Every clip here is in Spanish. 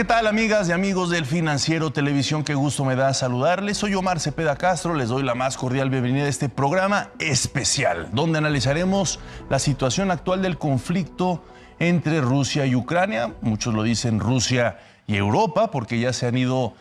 ¿qué tal, amigas y amigos del Financiero Televisión? Qué gusto me da saludarles. Soy Omar Cepeda Castro, les doy la más cordial bienvenida a este programa especial, donde analizaremos la situación actual del conflicto entre Rusia y Ucrania. Muchos lo dicen Rusia y Europa, porque ya se han ido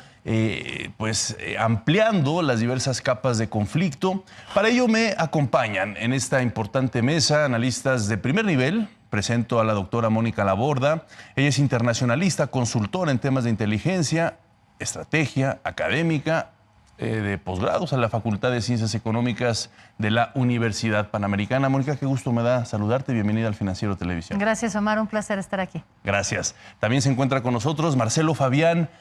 ampliando las diversas capas de conflicto. Para ello me acompañan en esta importante mesa analistas de primer nivel. Presento a la doctora Mónica Laborda. Ella es internacionalista, consultora en temas de inteligencia, estrategia académica, de posgrados a la Facultad de Ciencias Económicas de la Universidad Panamericana. Mónica, qué gusto me da saludarte. Bienvenida al Financiero Televisión. Gracias, Omar. Un placer estar aquí. Gracias. También se encuentra con nosotros Marcelo Fabián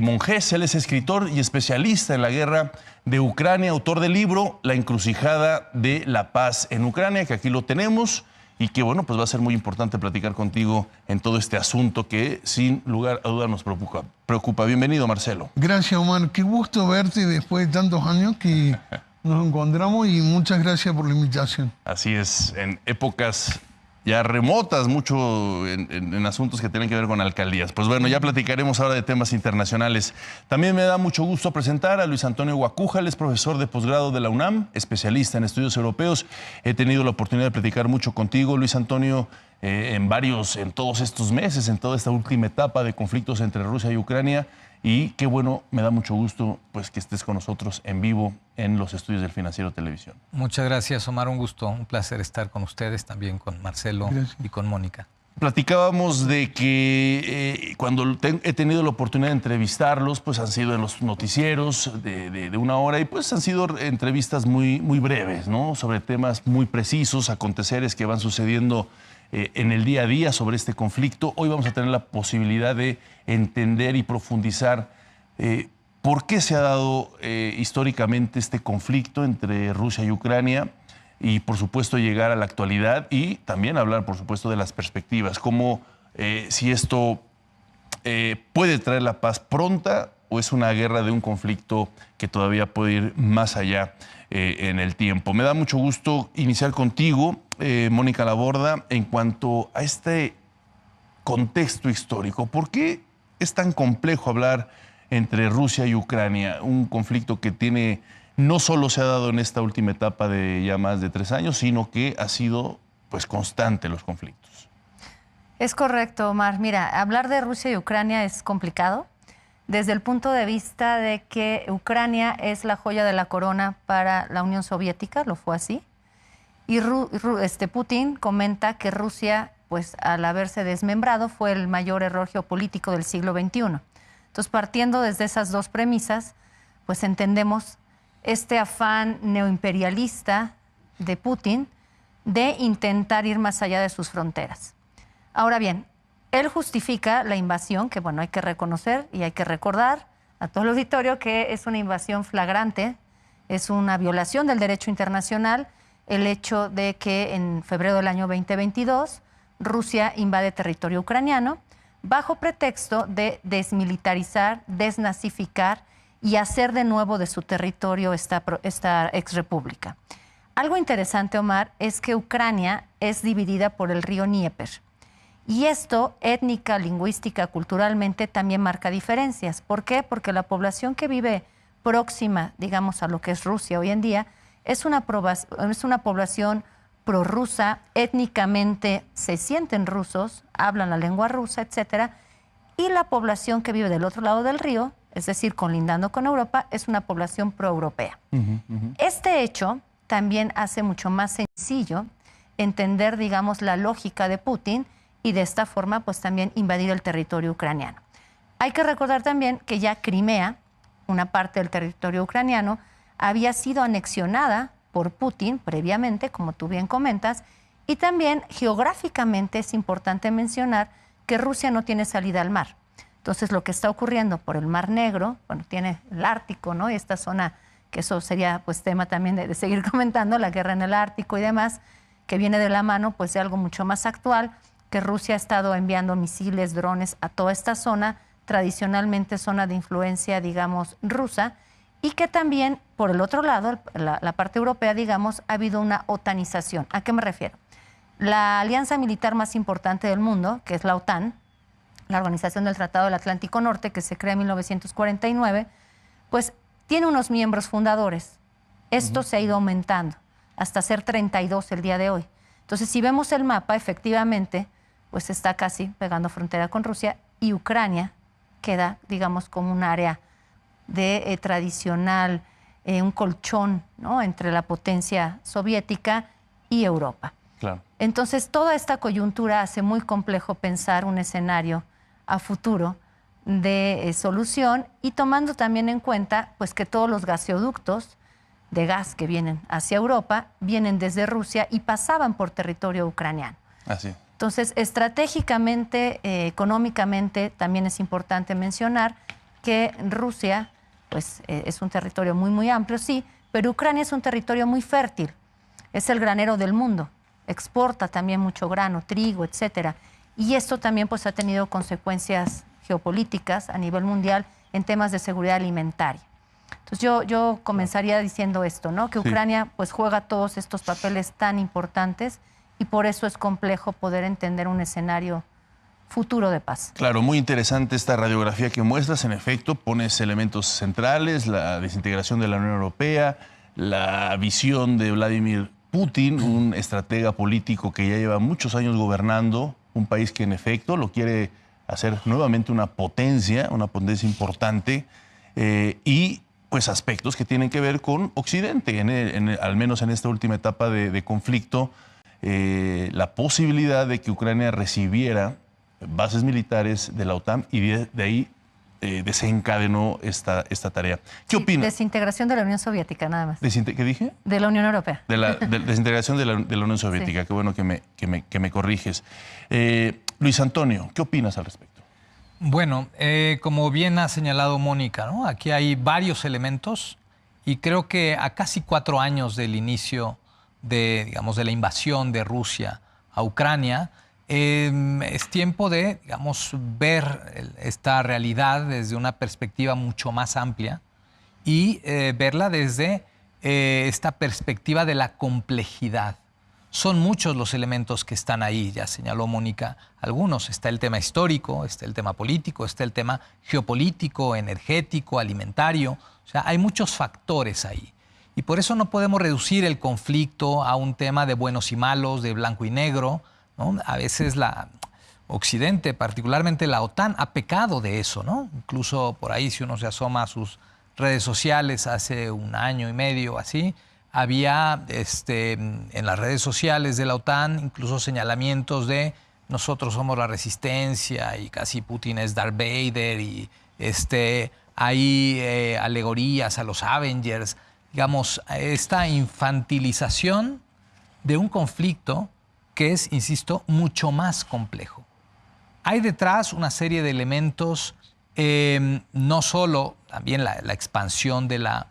Monjes. Él es escritor y especialista en la guerra de Ucrania, autor del libro La encrucijada de la paz en Ucrania, que aquí lo tenemos. Y que, bueno, pues va a ser muy importante platicar contigo en todo este asunto que, sin lugar a dudas, nos preocupa. Bienvenido, Marcelo. Gracias, Omar. Qué gusto verte después de tantos años que nos encontramos y muchas gracias por la invitación. Así es, en épocas ya remotas, mucho en asuntos que tienen que ver con alcaldías. Pues bueno, ya platicaremos ahora de temas internacionales. También me da mucho gusto presentar a Luis Antonio Guacuja. Él es profesor de posgrado de la UNAM, especialista en estudios europeos. He tenido la oportunidad de platicar mucho contigo, Luis Antonio, en todos estos meses, en toda esta última etapa de conflictos entre Rusia y Ucrania. Y qué bueno, me da mucho gusto pues que estés con nosotros en vivo en los estudios del Financiero Televisión. Muchas gracias, Omar. Un gusto, un placer estar con ustedes, también con Marcelo y con Mónica. Platicábamos de que cuando he tenido la oportunidad de entrevistarlos, pues han sido en los noticieros de una hora y pues han sido entrevistas muy breves, ¿no? Sobre temas muy precisos, aconteceres que van sucediendo en el día a día sobre este conflicto. Hoy vamos a tener la posibilidad de entender y profundizar por qué se ha dado históricamente este conflicto entre Rusia y Ucrania y, por supuesto, llegar a la actualidad y también hablar, por supuesto, de las perspectivas, como si esto puede traer la paz pronta o es una guerra de un conflicto que todavía puede ir más allá en el tiempo. Me da mucho gusto iniciar contigo, Mónica Laborda, en cuanto a este contexto histórico. ¿Por qué es tan complejo hablar entre Rusia y Ucrania? Un conflicto que no solo se ha dado en esta última etapa de ya más de 3 años, sino que ha sido pues constante los conflictos. Es correcto, Omar. Mira, hablar de Rusia y Ucrania es complicado desde el punto de vista de que Ucrania es la joya de la corona para la Unión Soviética, lo fue así. Y Putin comenta que Rusia, pues al haberse desmembrado, fue el mayor error geopolítico del siglo XXI. Entonces, partiendo desde esas dos premisas, pues entendemos este afán neoimperialista de Putin de intentar ir más allá de sus fronteras. Ahora bien, él justifica la invasión, que bueno, hay que reconocer y hay que recordar a todo el auditorio que es una invasión flagrante, es una violación del derecho internacional, el hecho de que en febrero del año 2022 Rusia invade territorio ucraniano bajo pretexto de desmilitarizar, desnazificar y hacer de nuevo de su territorio esta exrepública. Algo interesante, Omar, es que Ucrania es dividida por el río Dnieper. Y esto, étnica, lingüística, culturalmente, también marca diferencias. ¿Por qué? Porque la población que vive próxima, digamos, a lo que es Rusia hoy en día, es una población prorrusa, étnicamente se sienten rusos, hablan la lengua rusa, etcétera. Y la población que vive del otro lado del río, es decir, colindando con Europa, es una población proeuropea. Este hecho también hace mucho más sencillo entender, digamos, la lógica de Putin y de esta forma, pues también invadir el territorio ucraniano. Hay que recordar también que ya Crimea, una parte del territorio ucraniano, había sido anexionada por Putin previamente, como tú bien comentas, y también geográficamente es importante mencionar que Rusia no tiene salida al mar. Entonces, lo que está ocurriendo por el Mar Negro, bueno, tiene el Ártico, ¿no? Y esta zona, que eso sería pues tema también de seguir comentando, la guerra en el Ártico y demás, que viene de la mano pues de algo mucho más actual, que Rusia ha estado enviando misiles, drones a toda esta zona, tradicionalmente zona de influencia, digamos, rusa, y que también, por el otro lado, la parte europea, digamos, ha habido una otanización. ¿A qué me refiero? La alianza militar más importante del mundo, que es la OTAN, la Organización del Tratado del Atlántico Norte, que se crea en 1949, pues tiene unos miembros fundadores. Esto se ha ido aumentando hasta ser 32 el día de hoy. Entonces, si vemos el mapa, efectivamente, pues está casi pegando frontera con Rusia y Ucrania queda, digamos, como un área de tradicional, un colchón, ¿no?, entre la potencia soviética y Europa. Claro. Entonces, toda esta coyuntura hace muy complejo pensar un escenario a futuro de solución y tomando también en cuenta pues, que todos los gaseoductos de gas que vienen hacia Europa vienen desde Rusia y pasaban por territorio ucraniano. Así. Entonces, estratégicamente, económicamente, también es importante mencionar que Rusia pues, es un territorio muy, muy amplio, sí, pero Ucrania es un territorio muy fértil. Es el granero del mundo. Exporta también mucho grano, trigo, etcétera. Y esto también pues, ha tenido consecuencias geopolíticas a nivel mundial en temas de seguridad alimentaria. Entonces yo comenzaría diciendo esto, ¿no? Que Ucrania pues juega todos estos papeles tan importantes y por eso es complejo poder entender un escenario futuro de paz. Claro, muy interesante esta radiografía que muestras. En efecto, pones elementos centrales, la desintegración de la Unión Europea, la visión de Vladimir Putin, un estratega político que ya lleva muchos años gobernando un país que en efecto lo quiere hacer nuevamente una potencia importante, y pues aspectos que tienen que ver con Occidente, al menos en esta última etapa de conflicto, la posibilidad de que Ucrania recibiera bases militares de la OTAN y de ahí desencadenó esta tarea. ¿Qué opinas? Desintegración de la Unión Soviética, nada más. ¿Qué dije? De la Unión Europea. De la desintegración de la Unión Soviética. Sí. Qué bueno que me corriges. Luis Antonio, ¿qué opinas al respecto? Bueno, como bien ha señalado Mónica, ¿no? Aquí hay varios elementos y creo que a casi 4 años del inicio de la invasión de Rusia a Ucrania, es tiempo de, ver esta realidad desde una perspectiva mucho más amplia y verla desde esta perspectiva de la complejidad. Son muchos los elementos que están ahí, ya señaló Mónica algunos. Está el tema histórico, está el tema político, está el tema geopolítico, energético, alimentario. O sea, hay muchos factores ahí. Y por eso no podemos reducir el conflicto a un tema de buenos y malos, de blanco y negro, ¿no? A veces Occidente, particularmente la OTAN, ha pecado de eso, ¿no? Incluso por ahí, si uno se asoma a sus redes sociales hace 1 año y medio así, había en las redes sociales de la OTAN incluso señalamientos de nosotros somos la resistencia y casi Putin es Darth Vader y hay alegorías a los Avengers. Digamos, esta infantilización de un conflicto que es, insisto, mucho más complejo. Hay detrás una serie de elementos, no solo también la expansión de la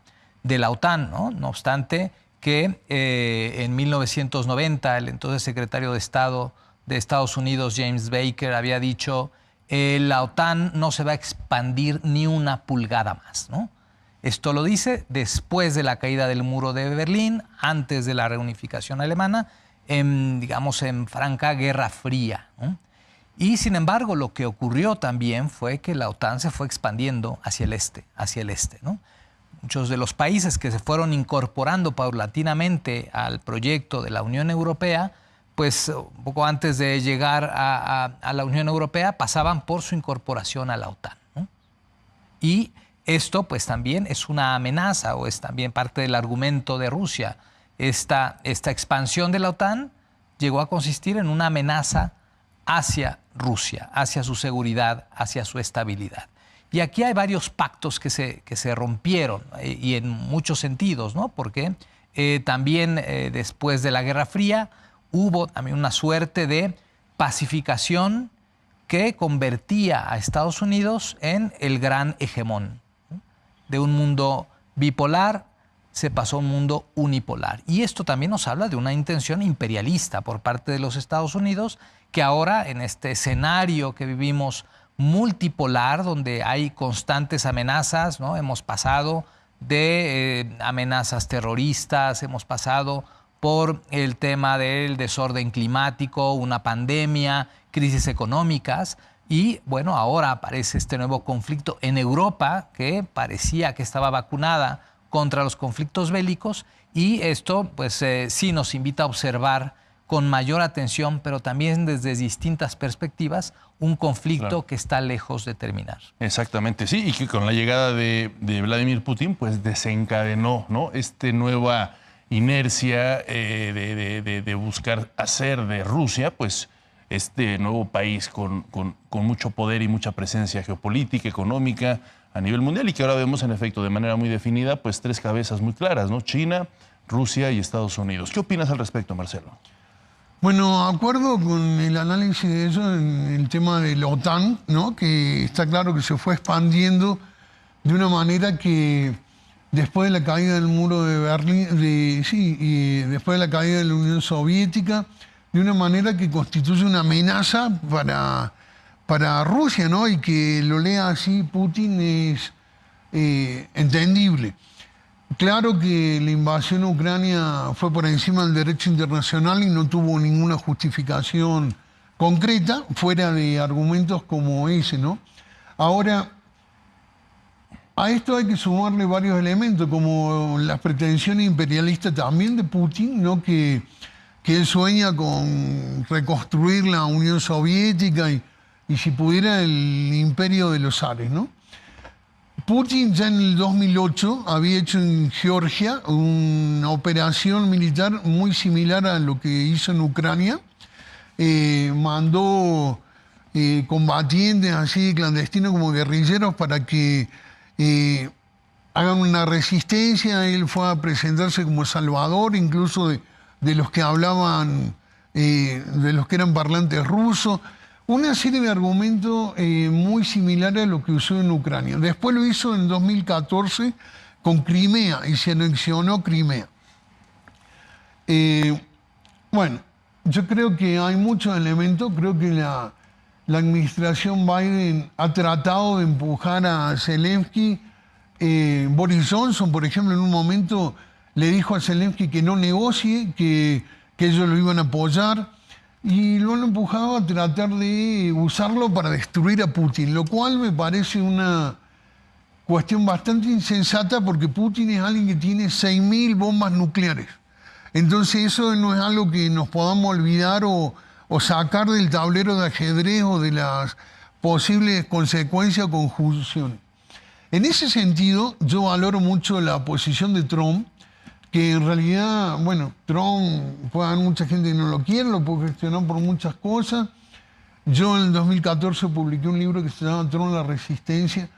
OTAN, ¿no? No obstante que en 1990 el entonces secretario de Estado de Estados Unidos, James Baker, había dicho la OTAN no se va a expandir ni una pulgada más, ¿no? Esto lo dice después de la caída del muro de Berlín, antes de la reunificación alemana, en franca Guerra Fría, ¿no? Y sin embargo, lo que ocurrió también fue que la OTAN se fue expandiendo hacia el este, ¿no? Muchos de los países que se fueron incorporando paulatinamente al proyecto de la Unión Europea, pues un poco antes de llegar a la Unión Europea, pasaban por su incorporación a la OTAN, ¿no? Y esto pues también es una amenaza o es también parte del argumento de Rusia. Esta expansión de la OTAN llegó a consistir en una amenaza hacia Rusia, hacia su seguridad, hacia su estabilidad. Y aquí hay varios pactos que se rompieron y en muchos sentidos, ¿no? Porque también después de la Guerra Fría hubo también una suerte de pacificación que convertía a Estados Unidos en el gran hegemón, ¿no? De un mundo bipolar se pasó a un mundo unipolar. Y esto también nos habla de una intención imperialista por parte de los Estados Unidos, que ahora en este escenario que vivimos multipolar, donde hay constantes amenazas, ¿no? Hemos pasado de amenazas terroristas, hemos pasado por el tema del desorden climático, una pandemia, crisis económicas, Y bueno, ahora aparece este nuevo conflicto en Europa que parecía que estaba vacunada contra los conflictos bélicos, y esto pues sí nos invita a observar con mayor atención, pero también desde distintas perspectivas, un conflicto que está lejos de terminar. Exactamente, sí, y que con la llegada de Vladimir Putin pues desencadenó, ¿no?, nueva inercia de buscar hacer de Rusia pues este nuevo país con mucho poder y mucha presencia geopolítica, económica a nivel mundial, y que ahora vemos en efecto de manera muy definida pues tres cabezas muy claras, ¿no? China, Rusia y Estados Unidos. ¿Qué opinas al respecto, Marcelo? Bueno, acuerdo con el análisis de eso en el tema de la OTAN, ¿no? Que está claro que se fue expandiendo de una manera que después de la caída del muro de Berlín, y después de la caída de la Unión Soviética, de una manera que constituye una amenaza para Rusia, ¿no? Y que lo lea así Putin es entendible. Claro que la invasión a Ucrania fue por encima del derecho internacional y no tuvo ninguna justificación concreta, fuera de argumentos como ese, ¿no? Ahora, a esto hay que sumarle varios elementos, como las pretensiones imperialistas también de Putin, ¿no? Que él sueña con reconstruir la Unión Soviética y si pudiera el imperio de los zares, ¿no? Putin ya en el 2008 había hecho en Georgia una operación militar muy similar a lo que hizo en Ucrania. Mandó combatientes así clandestinos como guerrilleros para que hagan una resistencia. Él fue a presentarse como salvador incluso de los que hablaban, de los que eran parlantes rusos. Una serie de argumentos muy similares a lo que usó en Ucrania. Después lo hizo en 2014 con Crimea y se anexionó Crimea. Bueno, yo creo que hay muchos elementos. Creo que la administración Biden ha tratado de empujar a Zelensky. Boris Johnson, por ejemplo, en un momento le dijo a Zelensky que no negocie, que ellos lo iban a apoyar. Y lo han empujado a tratar de usarlo para destruir a Putin, lo cual me parece una cuestión bastante insensata porque Putin es alguien que tiene 6.000 bombas nucleares. Entonces eso no es algo que nos podamos olvidar o sacar del tablero de ajedrez o de las posibles consecuencias o conjunciones. En ese sentido, yo valoro mucho la posición de Trump, que en realidad, bueno, Trump puede haber mucha gente que no lo quiere, lo puede gestionar por muchas cosas. Yo en el 2014 publiqué un libro que se llama Trump, la resistencia,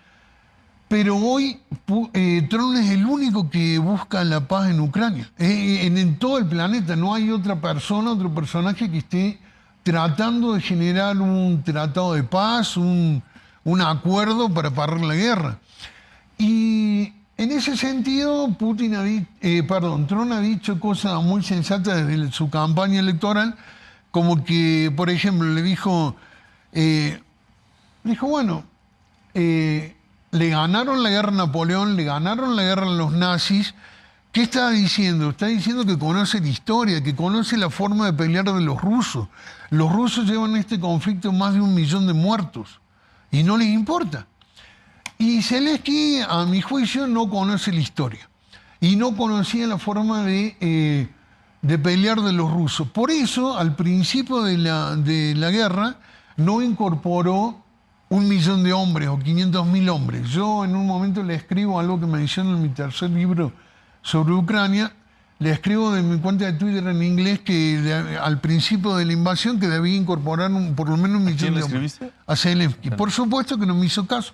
pero hoy Trump es el único que busca la paz en Ucrania. En todo el planeta no hay otra persona, otro personaje que esté tratando de generar un tratado de paz, un acuerdo para parar la guerra. Y en ese sentido, Trump ha dicho cosas muy sensatas desde su campaña electoral, como que, por ejemplo, le dijo, bueno, le ganaron la guerra a Napoleón, le ganaron la guerra a los nazis. ¿Qué está diciendo? Está diciendo que conoce la historia, que conoce la forma de pelear de los rusos. Los rusos llevan este conflicto más de 1 millón de muertos y no les importa. Y Zelensky, a mi juicio, no conoce la historia y no conocía la forma de pelear de los rusos. Por eso, al principio de la guerra, no incorporó 1 millón de hombres o 500.000 hombres. Yo en un momento le escribo algo que menciona en mi tercer libro sobre Ucrania, le escribo de mi cuenta de Twitter en inglés que al principio de la invasión que debía incorporar por lo menos 1 millón de hombres. A Zelensky. Por supuesto que no me hizo caso.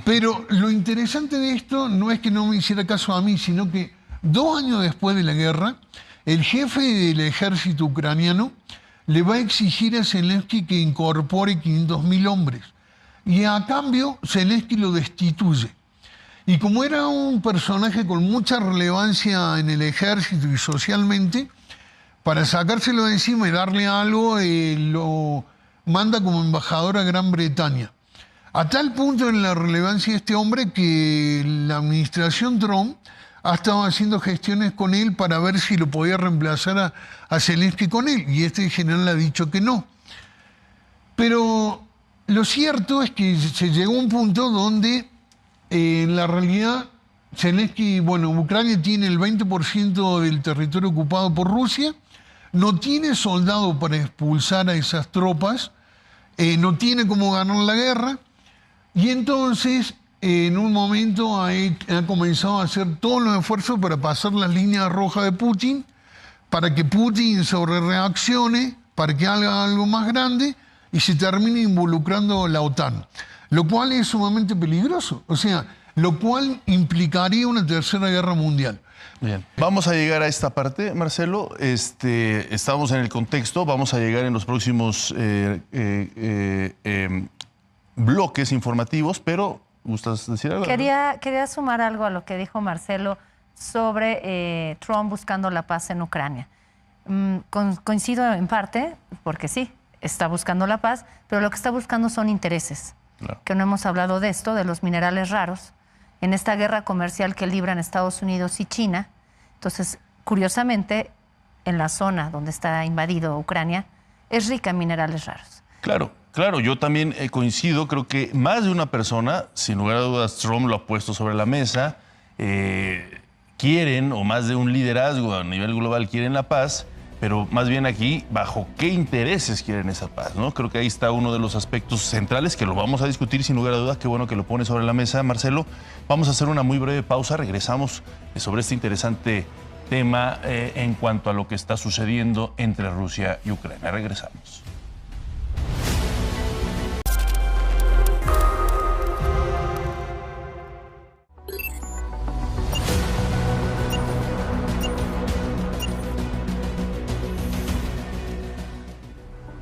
Pero lo interesante de esto no es que no me hiciera caso a mí, sino que 2 años después de la guerra, el jefe del ejército ucraniano le va a exigir a Zelensky que incorpore 500.000 hombres. Y a cambio, Zelensky lo destituye. Y como era un personaje con mucha relevancia en el ejército y socialmente, para sacárselo de encima y darle algo, lo manda como embajador a Gran Bretaña. A tal punto en la relevancia de este hombre que la administración Trump ha estado haciendo gestiones con él para ver si lo podía reemplazar a Zelensky con él. Y este general ha dicho que no. Pero lo cierto es que se llegó a un punto donde en la realidad Zelensky, bueno, Ucrania tiene el 20% del territorio ocupado por Rusia, no tiene soldados para expulsar a esas tropas, no tiene cómo ganar la guerra, y entonces en un momento ha comenzado a hacer todos los esfuerzos para pasar las líneas rojas de Putin, para que Putin sobrereaccione, para que haga algo más grande y se termine involucrando la OTAN, lo cual es sumamente peligroso, o sea, lo cual implicaría una tercera guerra mundial. Bien, vamos a llegar a esta parte, Marcelo. Estamos en el contexto, vamos a llegar en los próximos bloques informativos, pero ¿gustas decir algo? Quería sumar algo a lo que dijo Marcelo sobre Trump buscando la paz en Ucrania. Coincido en parte, porque sí, está buscando la paz, pero lo que está buscando son intereses. Claro. Que no hemos hablado de esto, de los minerales raros, en esta guerra comercial que libran Estados Unidos y China. Entonces, curiosamente, en la zona donde está invadido Ucrania, es rica en minerales raros. Claro, claro, yo también coincido, creo que más de una persona, sin lugar a dudas, Trump lo ha puesto sobre la mesa, quieren, o más de un liderazgo a nivel global quieren la paz, pero más bien aquí, ¿bajo qué intereses quieren esa paz? ¿No? Creo que ahí está uno de los aspectos centrales que lo vamos a discutir sin lugar a dudas. Qué bueno que lo pone sobre la mesa, Marcelo. Vamos a hacer una muy breve pausa. Regresamos sobre este interesante tema en cuanto a lo que está sucediendo entre Rusia y Ucrania. Regresamos.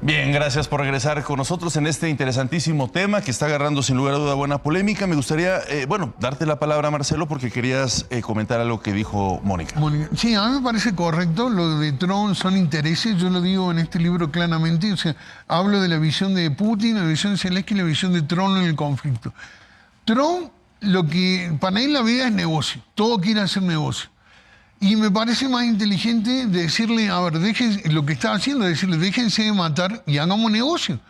Bien, gracias por regresar con nosotros en este interesantísimo tema que está agarrando sin lugar a duda buena polémica. Me gustaría, darte la palabra, Marcelo, porque querías comentar algo que dijo Mónica. Sí, a mí me parece correcto. Lo de Trump son intereses, yo lo digo en este libro claramente. O sea, hablo de la visión de Putin, la visión de Zelensky y la visión de Trump en el conflicto. Trump, para él la vida es negocio, todo quiere hacer negocio. Y me parece más inteligente decirle, a ver, lo que está haciendo es decirle, déjense de matar y hagamos negocio.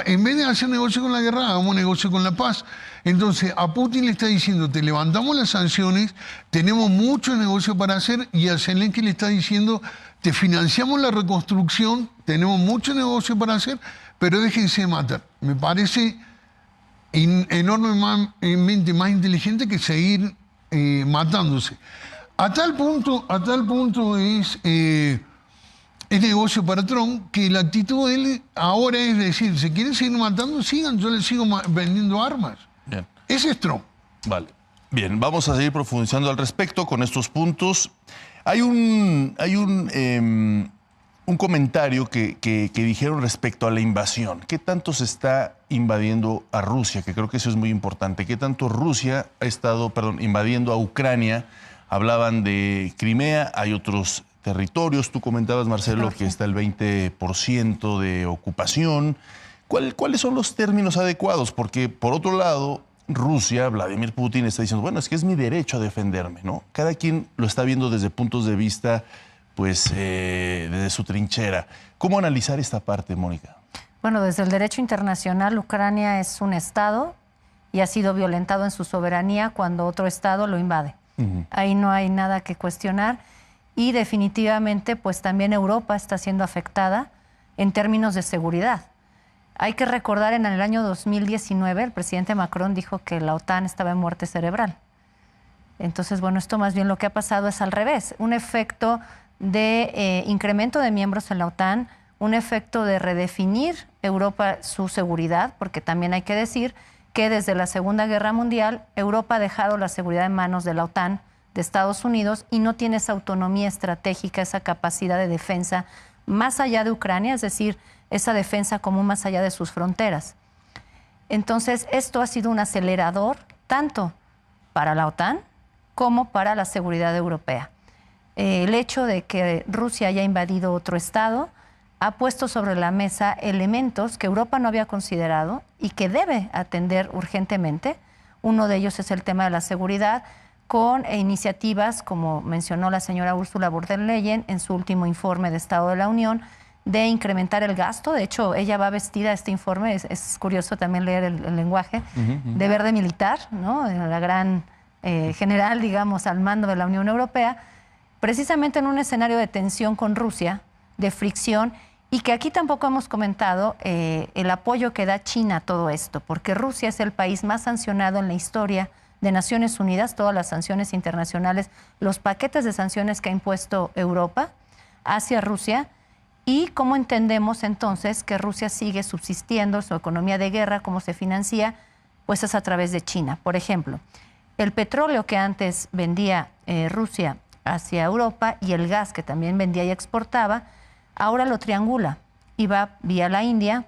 En vez de hacer negocio con la guerra, hagamos negocio con la paz. Entonces, a Putin le está diciendo, te levantamos las sanciones, tenemos mucho negocio para hacer, y a Zelensky le está diciendo, te financiamos la reconstrucción, tenemos mucho negocio para hacer, pero déjense de matar. Me parece enormemente más inteligente que seguir matándose. A tal punto es negocio para Trump que la actitud de él ahora es decir, si quieren seguir matando, sigan, yo les sigo vendiendo armas. Bien. Ese es Trump. Vale. Bien, vamos a seguir profundizando al respecto con estos puntos. Hay un comentario que dijeron respecto a la invasión. ¿Qué tanto se está invadiendo a Rusia? Que creo que eso es muy importante. ¿Qué tanto Rusia ha estado, invadiendo a Ucrania? Hablaban de Crimea, hay otros territorios. Tú comentabas, Marcelo, que está el 20% de ocupación. ¿Cuáles son los términos adecuados? Porque, por otro lado, Rusia, Vladimir Putin, está diciendo, bueno, es que es mi derecho a defenderme, ¿no? Cada quien lo está viendo desde puntos de vista, pues, desde su trinchera. ¿Cómo analizar esta parte, Mónica? Bueno, desde el derecho internacional, Ucrania es un Estado y ha sido violentado en su soberanía cuando otro Estado lo invade. Ahí no hay nada que cuestionar, y definitivamente pues también Europa está siendo afectada en términos de seguridad. Hay que recordar, en el año 2019 el presidente Macron dijo que la OTAN estaba en muerte cerebral. Entonces, bueno, esto más bien lo que ha pasado es al revés, un efecto de incremento de miembros en la OTAN, un efecto de redefinir Europa su seguridad, porque también hay que decir que desde la Segunda Guerra Mundial Europa ha dejado la seguridad en manos de la OTAN, de Estados Unidos, y no tiene esa autonomía estratégica, esa capacidad de defensa más allá de Ucrania, es decir, esa defensa común más allá de sus fronteras. Entonces, esto ha sido un acelerador tanto para la OTAN como para la seguridad europea. El hecho de que Rusia haya invadido otro Estado ha puesto sobre la mesa elementos que Europa no había considerado y que debe atender urgentemente. Uno de ellos es el tema de la seguridad, con iniciativas, como mencionó la señora Ursula von der Leyen en su último informe de Estado de la Unión, de incrementar el gasto. De hecho, ella va vestida, este informe, es curioso también leer el lenguaje, de verde militar, ¿no? La gran general, digamos, al mando de la Unión Europea, precisamente en un escenario de tensión con Rusia, de fricción, y que aquí tampoco hemos comentado el apoyo que da China a todo esto, porque Rusia es el país más sancionado en la historia de Naciones Unidas, todas las sanciones internacionales, los paquetes de sanciones que ha impuesto Europa hacia Rusia. ¿Y cómo entendemos entonces que Rusia sigue subsistiendo, su economía de guerra, cómo se financia? Pues es a través de China. Por ejemplo, el petróleo que antes vendía Rusia hacia Europa y el gas que también vendía y exportaba, ahora lo triangula y va vía la India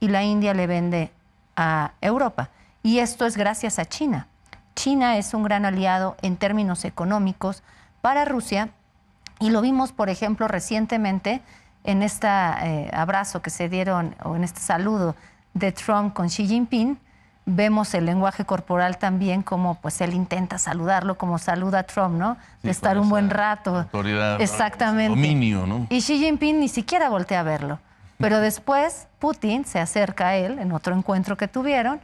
y la India le vende a Europa. Y esto es gracias a China. China es un gran aliado en términos económicos para Rusia y lo vimos, por ejemplo, recientemente en este abrazo que se dieron, o en este saludo de Trump con Xi Jinping. Vemos el lenguaje corporal también, como pues él intenta saludarlo, como saluda a Trump, ¿no? De estar un buen rato. Autoridad, exactamente. Dominio, ¿no? Y Xi Jinping ni siquiera voltea a verlo. Pero después Putin se acerca a él en otro encuentro que tuvieron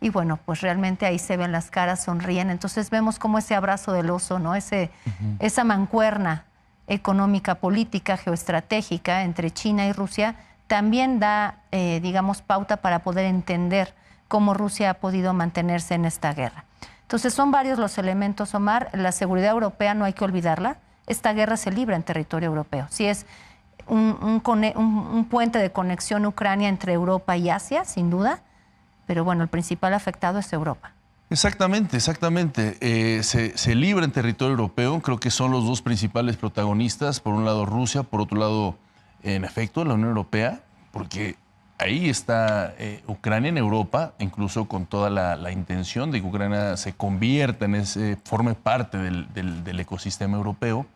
y bueno, pues realmente ahí se ven las caras, sonríen. Entonces vemos como ese abrazo del oso, ¿no? Esa mancuerna económica, política, geoestratégica entre China y Rusia también da, digamos, pauta para poder entender cómo Rusia ha podido mantenerse en esta guerra. Entonces son varios los elementos, Omar. La seguridad europea no hay que olvidarla. Esta guerra se libra en territorio europeo. Sí es un puente de conexión Ucrania entre Europa y Asia, sin duda, pero bueno, el principal afectado es Europa. Exactamente, exactamente. Se libra en territorio europeo. Creo que son los dos principales protagonistas. Por un lado Rusia, por otro lado, en efecto, la Unión Europea, porque ahí está Ucrania en Europa, incluso con toda la intención de que Ucrania se convierta forme parte del ecosistema europeo.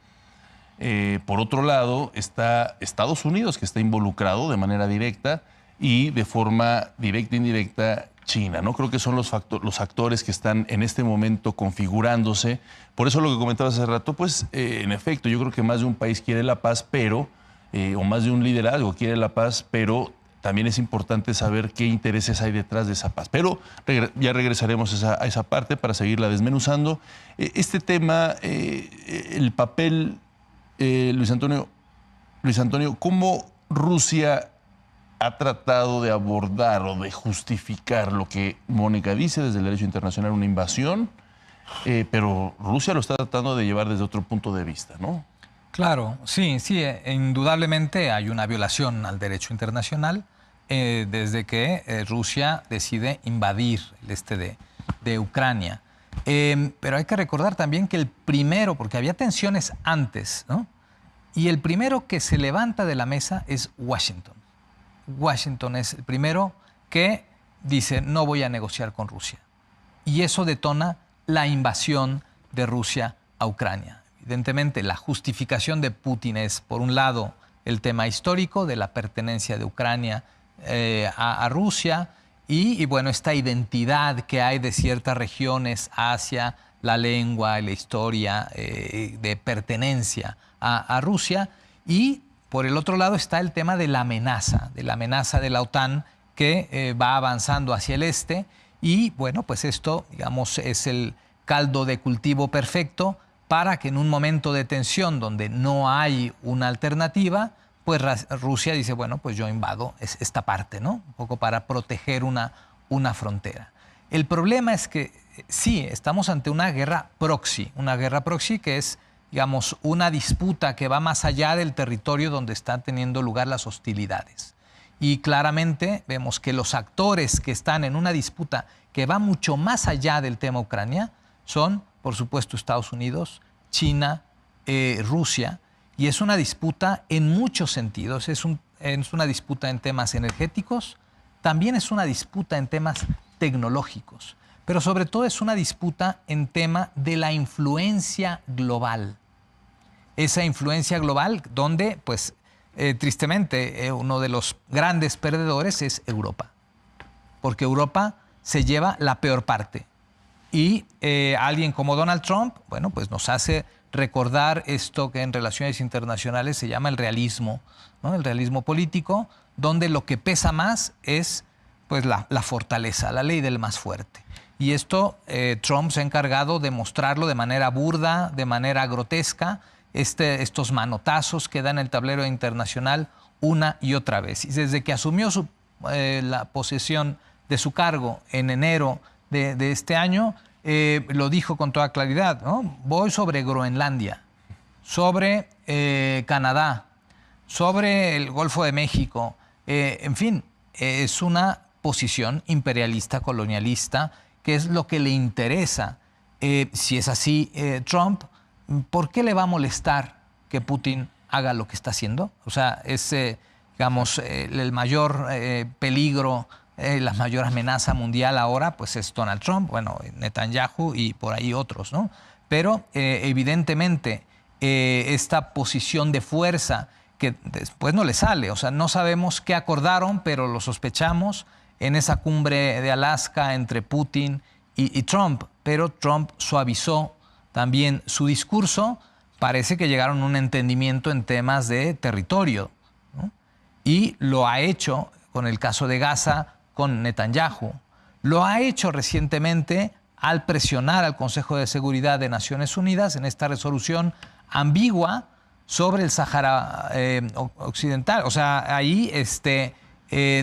Por otro lado, está Estados Unidos, que está involucrado de manera directa y de forma directa e indirecta China, ¿no? Creo que son los actores que están en este momento configurándose. Por eso lo que comentabas hace rato, pues, en efecto, yo creo que más de un país quiere la paz, pero, o más de un liderazgo quiere la paz, pero también es importante saber qué intereses hay detrás de esa paz. Pero ya regresaremos a esa parte para seguirla desmenuzando. Este tema, el papel, Luis Antonio, ¿cómo Rusia ha tratado de abordar o de justificar lo que Mónica dice desde el derecho internacional, una invasión, pero Rusia lo está tratando de llevar desde otro punto de vista, ¿no? Claro, sí, indudablemente hay una violación al derecho internacional desde que Rusia decide invadir el este de Ucrania. Pero hay que recordar también que el primero, porque había tensiones antes, ¿no? Y el primero que se levanta de la mesa es Washington. Washington es el primero que dice no voy a negociar con Rusia. Y eso detona la invasión de Rusia a Ucrania. Evidentemente, la justificación de Putin es, por un lado, el tema histórico de la pertenencia de Ucrania a Rusia y, bueno, esta identidad que hay de ciertas regiones hacia la lengua y la historia de pertenencia a Rusia. Y, por el otro lado, está el tema de la amenaza de la OTAN que va avanzando hacia el este. Y, bueno, pues esto, digamos, es el caldo de cultivo perfecto para que en un momento de tensión donde no hay una alternativa, pues Rusia dice, bueno, pues yo invado esta parte, ¿no? Un poco para proteger una frontera. El problema es que sí, estamos ante una guerra proxy que es, digamos, una disputa que va más allá del territorio donde están teniendo lugar las hostilidades. Y claramente vemos que los actores que están en una disputa que va mucho más allá del tema Ucrania son, por supuesto, Estados Unidos, China, Rusia, y es una disputa en muchos sentidos. Es una disputa en temas energéticos, también es una disputa en temas tecnológicos, pero sobre todo es una disputa en tema de la influencia global. Esa influencia global donde, pues, tristemente, uno de los grandes perdedores es Europa, porque Europa se lleva la peor parte. Y alguien como Donald Trump, bueno, pues nos hace recordar esto que en relaciones internacionales se llama el realismo, ¿no? El realismo político, donde lo que pesa más es pues, la fortaleza, la ley del más fuerte. Y esto Trump se ha encargado de mostrarlo de manera burda, de manera grotesca, estos manotazos que da en el tablero internacional una y otra vez. Y desde que asumió la posesión de su cargo en enero de este año, lo dijo con toda claridad, ¿no? Voy sobre Groenlandia, sobre Canadá, sobre el Golfo de México. En fin, es una posición imperialista, colonialista, que es lo que le interesa. Si es así, Trump, ¿por qué le va a molestar que Putin haga lo que está haciendo? O sea, es, digamos, el mayor peligro, la mayor amenaza mundial ahora, pues es Donald Trump, bueno, Netanyahu y por ahí otros, ¿no? Pero evidentemente esta posición de fuerza que después no le sale, o sea, no sabemos qué acordaron, pero lo sospechamos en esa cumbre de Alaska entre Putin y Trump, pero Trump suavizó también su discurso, parece que llegaron a un entendimiento en temas de territorio, ¿no? Y lo ha hecho con el caso de Gaza, con Netanyahu. Lo ha hecho recientemente al presionar al Consejo de Seguridad de Naciones Unidas en esta resolución ambigua sobre el Sáhara Occidental. O sea, ahí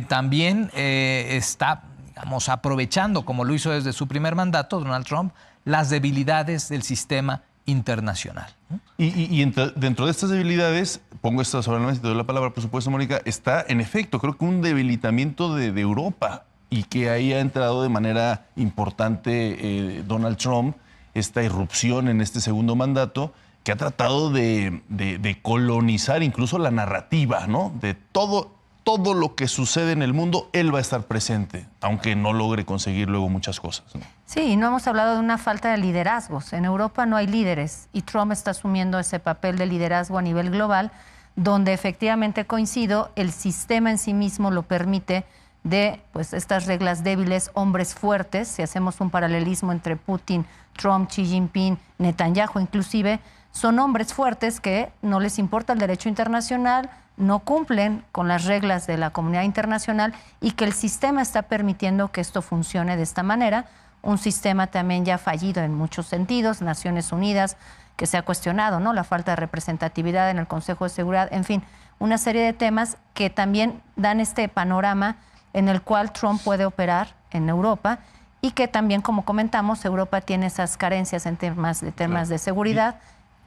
también está, digamos, aprovechando, como lo hizo desde su primer mandato, Donald Trump, las debilidades del sistema internacional. Y dentro de estas debilidades, pongo esto sobre la mesa y te doy la palabra, por supuesto, Mónica, está en efecto, creo que un debilitamiento de Europa y que ahí ha entrado de manera importante Donald Trump, esta irrupción en este segundo mandato, que ha tratado de colonizar incluso la narrativa, ¿no? De todo lo que sucede en el mundo, él va a estar presente, aunque no logre conseguir luego muchas cosas, ¿no? Sí, y no hemos hablado de una falta de liderazgos. En Europa no hay líderes y Trump está asumiendo ese papel de liderazgo a nivel global, donde efectivamente coincido, el sistema en sí mismo lo permite de pues, estas reglas débiles, hombres fuertes. Si hacemos un paralelismo entre Putin, Trump, Xi Jinping, Netanyahu inclusive, son hombres fuertes que no les importa el derecho internacional, no cumplen con las reglas de la comunidad internacional y que el sistema está permitiendo que esto funcione de esta manera. Un sistema también ya fallido en muchos sentidos, Naciones Unidas, que se ha cuestionado, ¿no? La falta de representatividad en el Consejo de Seguridad, en fin, una serie de temas que también dan este panorama en el cual Trump puede operar en Europa y que también, como comentamos, Europa tiene esas carencias en temas de seguridad.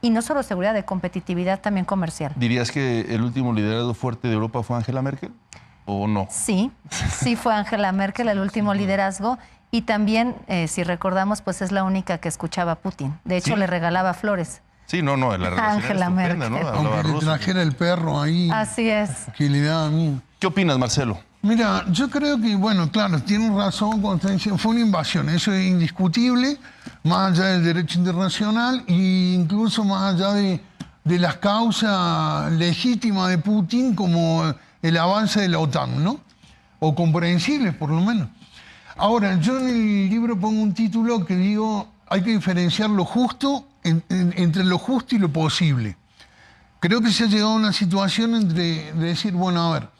Y no solo seguridad, de competitividad también comercial. ¿Dirías que el último liderazgo fuerte de Europa fue Angela Merkel o no? Sí, sí fue Angela Merkel el último liderazgo y también, si recordamos, pues es la única que escuchaba a Putin. De hecho, ¿Sí? Le regalaba flores. Sí, no, la relación Angela era estupenda, Merkel. ¿no? Hablaba Aunque le ruso. trajera el perro ahí, Así es. que le daba a mí. ¿Qué opinas, Marcelo? Mira, yo creo que, bueno, claro, tienen razón cuando están diciendo, fue una invasión, eso es indiscutible, más allá del derecho internacional e incluso más allá de las causas legítimas de Putin como el avance de la OTAN, ¿no? O comprensibles, por lo menos. Ahora, yo en el libro pongo un título que digo, hay que diferenciar lo justo entre lo justo y lo posible. Creo que se ha llegado a una situación de decir, bueno, a ver,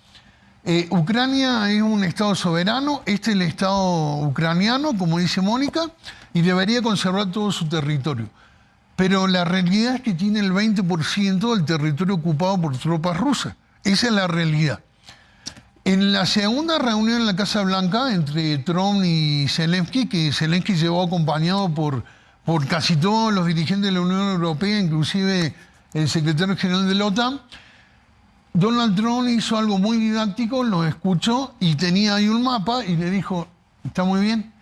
Ucrania es un Estado soberano, este es el Estado ucraniano, como dice Mónica, y debería conservar todo su territorio. Pero la realidad es que tiene el 20% del territorio ocupado por tropas rusas. Esa es la realidad. En la segunda reunión en la Casa Blanca entre Trump y Zelensky, que Zelensky llevó acompañado por casi todos los dirigentes de la Unión Europea, inclusive el secretario general de la OTAN, Donald Trump hizo algo muy didáctico, lo escuchó y tenía ahí un mapa y le dijo, está muy bien,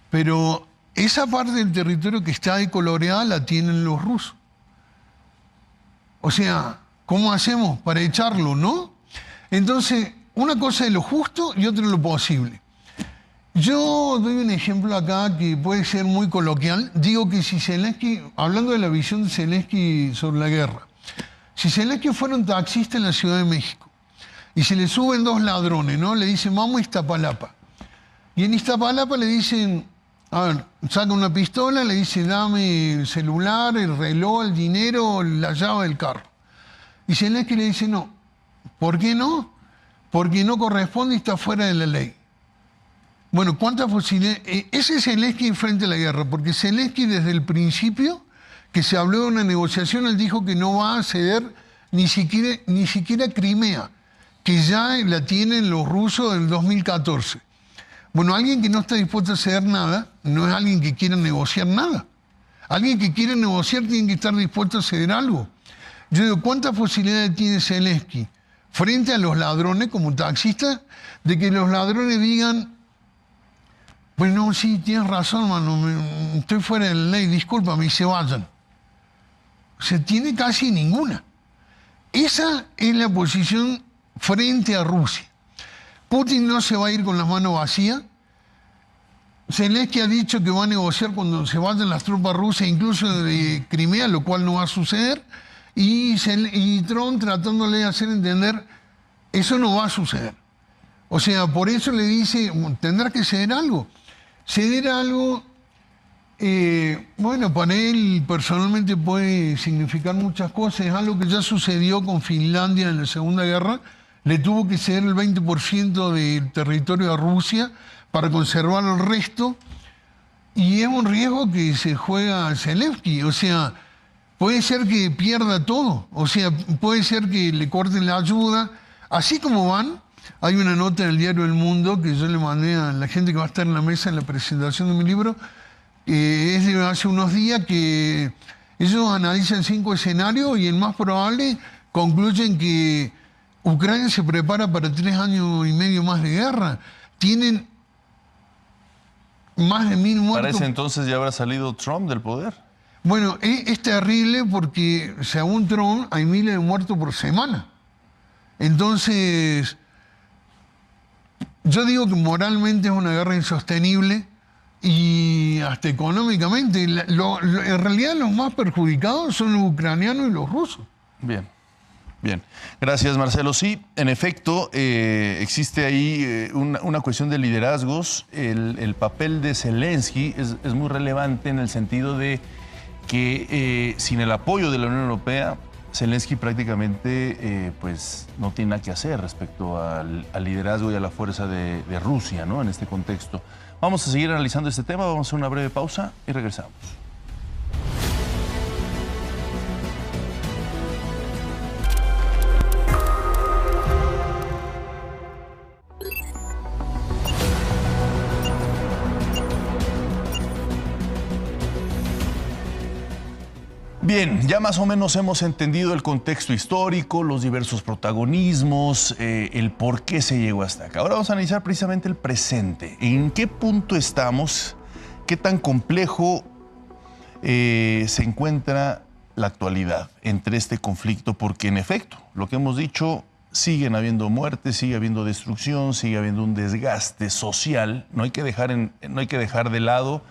pero esa parte del territorio que está ahí coloreada la tienen los rusos. O sea, ¿cómo hacemos para echarlo, no? Entonces, una cosa es lo justo y otra es lo posible. Yo doy un ejemplo acá que puede ser muy coloquial. Digo que si Zelensky, hablando de la visión de Zelensky sobre la guerra, si Zelensky fuera un taxista en la Ciudad de México y se le suben dos ladrones, ¿no? Le dicen, vamos a Iztapalapa. Y en Iztapalapa le dicen, A ver, saca una pistola, le dice, dame el celular, el reloj, el dinero, la llave del carro. Y Zelensky le dice, no. ¿Por qué no? Porque no corresponde y está fuera de la ley. Bueno, ¿cuántas posibilidades? Ese es Zelensky frente a la guerra, porque Zelensky desde el principio que se habló de una negociación, él dijo que no va a ceder ni siquiera Crimea, que ya la tienen los rusos del 2014. Bueno, alguien que no está dispuesto a ceder nada, no es alguien que quiera negociar nada. Alguien que quiere negociar tiene que estar dispuesto a ceder algo. Yo digo, ¿cuántas posibilidades tiene Zelensky frente a los ladrones, como taxista, de que los ladrones digan, pues no, sí, tienes razón, mano, estoy fuera de la ley, discúlpame, y se vayan? O sea, tiene casi ninguna. Esa es la posición frente a Rusia. Putin no se va a ir con las manos vacías. Zelensky ha dicho que va a negociar cuando se vayan las tropas rusas, incluso de Crimea, lo cual no va a suceder. Y Trump tratándole de hacer entender, eso no va a suceder. O sea, por eso le dice, tendrá que ceder algo. Ceder algo, bueno, para él personalmente puede significar muchas cosas. Es algo que ya sucedió con Finlandia en la Segunda Guerra. Le tuvo que ceder el 20% del territorio a Rusia para conservar el resto. Y es un riesgo que se juega Zelensky. O sea, puede ser que pierda todo. O sea, puede ser que le corten la ayuda. Así como van, hay una nota en el diario El Mundo que yo le mandé a la gente que va a estar en la mesa en la presentación de mi libro, que es de hace unos días, que ellos analizan 5 escenarios y el más probable concluyen que Ucrania se prepara para 3 años y medio más de guerra. Tienen más de 1000 muertos. ¿Para ese entonces ya habrá salido Trump del poder? Bueno, es terrible porque según Trump hay miles de muertos por semana. Entonces, yo digo que moralmente es una guerra insostenible y hasta económicamente. En realidad los más perjudicados son los ucranianos y los rusos. Bien. Bien, gracias Marcelo. Sí, en efecto, existe ahí una cuestión de liderazgos. El papel de Zelensky es muy relevante en el sentido de que sin el apoyo de la Unión Europea, Zelensky prácticamente pues no tiene nada que hacer respecto al liderazgo y a la fuerza de Rusia, ¿no? En este contexto. Vamos a seguir analizando este tema, vamos a hacer una breve pausa y regresamos. Bien, ya más o menos hemos entendido el contexto histórico, los diversos protagonismos, el por qué se llegó hasta acá. Ahora vamos a analizar precisamente el presente. ¿En qué punto estamos? ¿Qué tan complejo se encuentra la actualidad entre este conflicto? Porque en efecto, lo que hemos dicho, siguen habiendo muertes, sigue habiendo destrucción, sigue habiendo un desgaste social. No hay que dejar de lado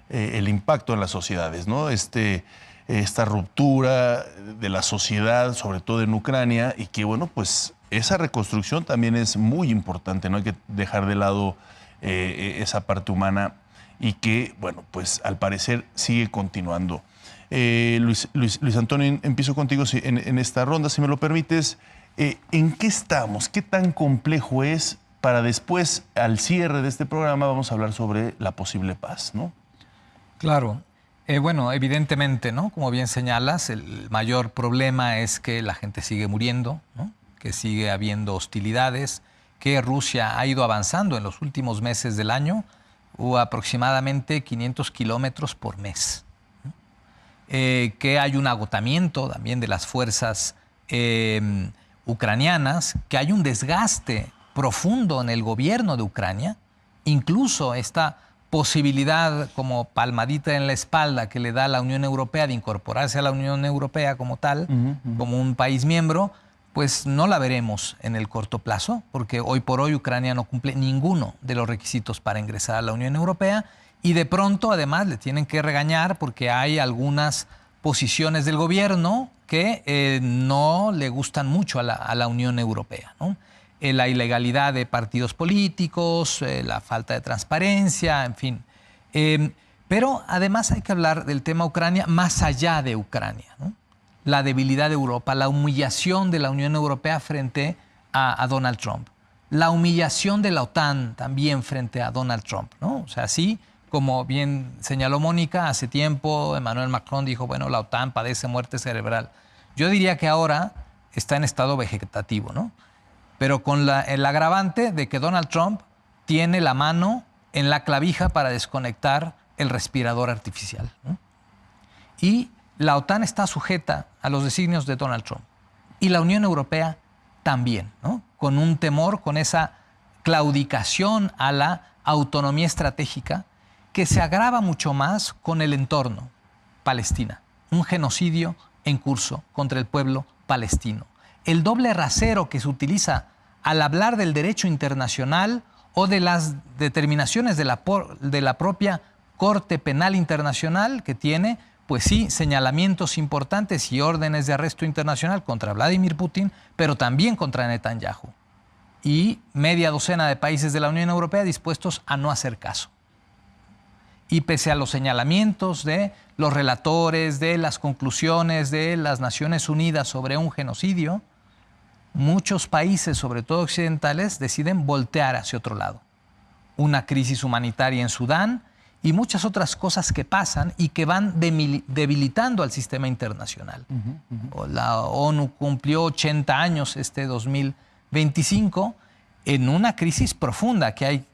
el impacto en las sociedades, ¿no? Esta ruptura de la sociedad, sobre todo en Ucrania, y que, bueno, pues esa reconstrucción también es muy importante, no hay que dejar de lado esa parte humana y que, bueno, pues al parecer sigue continuando. Luis Antonio, empiezo contigo en esta ronda, si me lo permites. ¿En qué estamos? ¿Qué tan complejo es? Para después, al cierre de este programa, vamos a hablar sobre la posible paz, ¿no? Claro. Bueno, evidentemente, ¿no? Como bien señalas, el mayor problema es que la gente sigue muriendo, ¿no? Que sigue habiendo hostilidades, que Rusia ha ido avanzando en los últimos meses del año, hubo aproximadamente 500 kilómetros por mes, ¿no? Que hay un agotamiento también de las fuerzas ucranianas, que hay un desgaste profundo en el gobierno de Ucrania, incluso esta posibilidad como palmadita en la espalda que le da la Unión Europea de incorporarse a la Unión Europea como tal, como un país miembro, pues no la veremos en el corto plazo, porque hoy por hoy Ucrania no cumple ninguno de los requisitos para ingresar a la Unión Europea y de pronto además le tienen que regañar porque hay algunas posiciones del gobierno que no le gustan mucho a la Unión Europea, ¿no? La ilegalidad de partidos políticos, la falta de transparencia, en fin. Pero además hay que hablar del tema Ucrania más allá de Ucrania, ¿no? La debilidad de Europa, la humillación de la Unión Europea frente a Donald Trump, la humillación de la OTAN también frente a Donald Trump, ¿no? O sea, sí, como bien señaló Mónica, hace tiempo Emmanuel Macron dijo, bueno, la OTAN padece muerte cerebral. Yo diría que ahora está en estado vegetativo, ¿no? Pero con el agravante de que Donald Trump tiene la mano en la clavija para desconectar el respirador artificial, ¿no? Y la OTAN está sujeta a los designios de Donald Trump. Y la Unión Europea también, ¿no? Con un temor, con esa claudicación a la autonomía estratégica que se agrava mucho más con el entorno. Palestina, un genocidio en curso contra el pueblo palestino. El doble rasero que se utiliza al hablar del derecho internacional o de las determinaciones de la propia Corte Penal Internacional, que tiene, pues sí, señalamientos importantes y órdenes de arresto internacional contra Vladimir Putin, pero también contra Netanyahu. Y media docena de países de la Unión Europea dispuestos a no hacer caso. Y pese a los señalamientos de los relatores, de las conclusiones de las Naciones Unidas sobre un genocidio, muchos países, sobre todo occidentales, deciden voltear hacia otro lado. Una crisis humanitaria en Sudán y muchas otras cosas que pasan y que van debilitando al sistema internacional. La ONU cumplió 80 años este 2025 en una crisis profunda que hay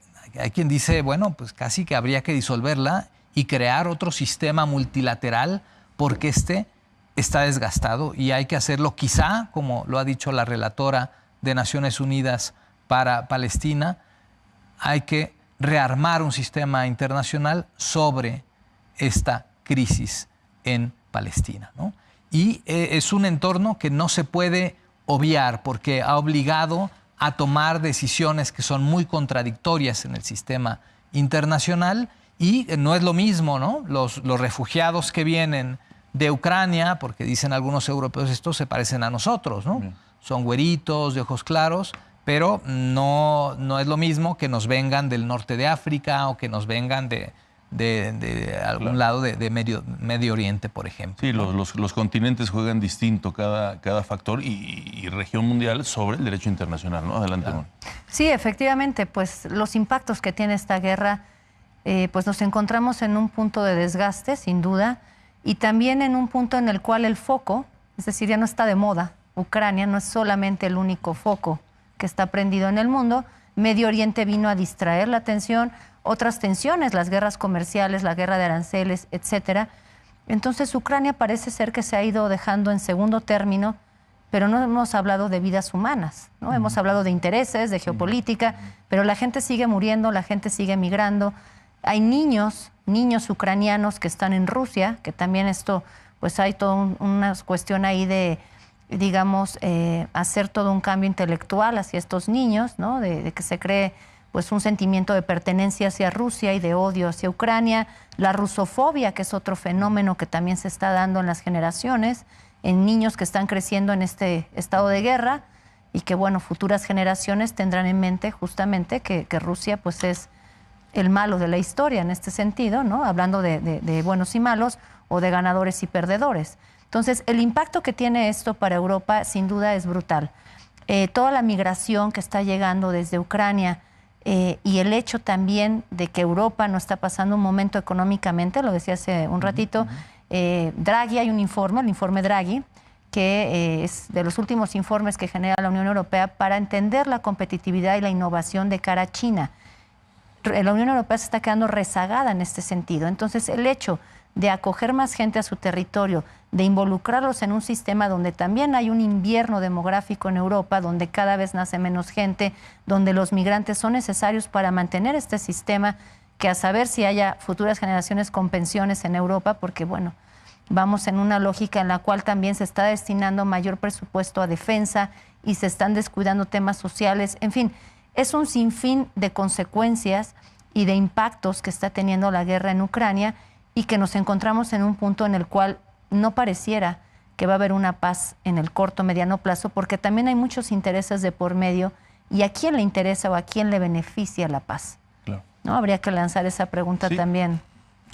quien dice, bueno, pues casi que habría que disolverla y crear otro sistema multilateral porque este está desgastado y hay que hacerlo quizá, como lo ha dicho la relatora de Naciones Unidas para Palestina, hay que rearmar un sistema internacional sobre esta crisis en Palestina, ¿no? Y es un entorno que no se puede obviar porque ha obligado a tomar decisiones que son muy contradictorias en el sistema internacional y no es lo mismo, ¿no? Los refugiados que vienen de Ucrania, porque dicen algunos europeos, estos se parecen a nosotros, ¿no? Son güeritos, de ojos claros, pero no es lo mismo que nos vengan del norte de África o que nos vengan de algún lado de Medio Oriente, por ejemplo. Sí, los continentes juegan distinto cada factor y región mundial sobre el derecho internacional, ¿no? Adelante, Claro. Sí, efectivamente, pues los impactos que tiene esta guerra, pues nos encontramos en un punto de desgaste, sin duda, y también en un punto en el cual el foco, es decir, ya no está de moda. Ucrania no es solamente el único foco que está prendido en el mundo. Medio Oriente vino a distraer la atención, otras tensiones, las guerras comerciales, la guerra de aranceles, etcétera. Entonces Ucrania parece ser que se ha ido dejando en segundo término, pero no hemos hablado de vidas humanas, ¿no? Hemos hablado de intereses, de geopolítica, pero la gente sigue muriendo, la gente sigue migrando. Hay niños ucranianos que están en Rusia, que también esto, pues hay toda una cuestión ahí de, digamos, hacer todo un cambio intelectual hacia estos niños, ¿no? De que se cree pues un sentimiento de pertenencia hacia Rusia y de odio hacia Ucrania, la rusofobia, que es otro fenómeno que también se está dando en las generaciones, en niños que están creciendo en este estado de guerra y que, bueno, futuras generaciones tendrán en mente justamente que Rusia pues es el malo de la historia en este sentido, ¿no? Hablando de buenos y malos o de ganadores y perdedores. Entonces, el impacto que tiene esto para Europa sin duda es brutal. Toda la migración que está llegando desde Ucrania y el hecho también de que Europa no está pasando un momento económicamente, lo decía hace un ratito, Draghi, hay un informe, el informe Draghi, que es de los últimos informes que genera la Unión Europea para entender la competitividad y la innovación de cara a China. La Unión Europea se está quedando rezagada en este sentido. Entonces, el hecho de acoger más gente a su territorio, de involucrarlos en un sistema donde también hay un invierno demográfico en Europa, donde cada vez nace menos gente, donde los migrantes son necesarios para mantener este sistema, que a saber si haya futuras generaciones con pensiones en Europa, porque bueno, vamos en una lógica en la cual también se está destinando mayor presupuesto a defensa y se están descuidando temas sociales, en fin. Es un sinfín de consecuencias y de impactos que está teniendo la guerra en Ucrania y que nos encontramos en un punto en el cual no pareciera que va a haber una paz en el corto, mediano plazo, porque también hay muchos intereses de por medio y a quién le interesa o a quién le beneficia la paz. Claro. ¿no? Habría que lanzar esa pregunta también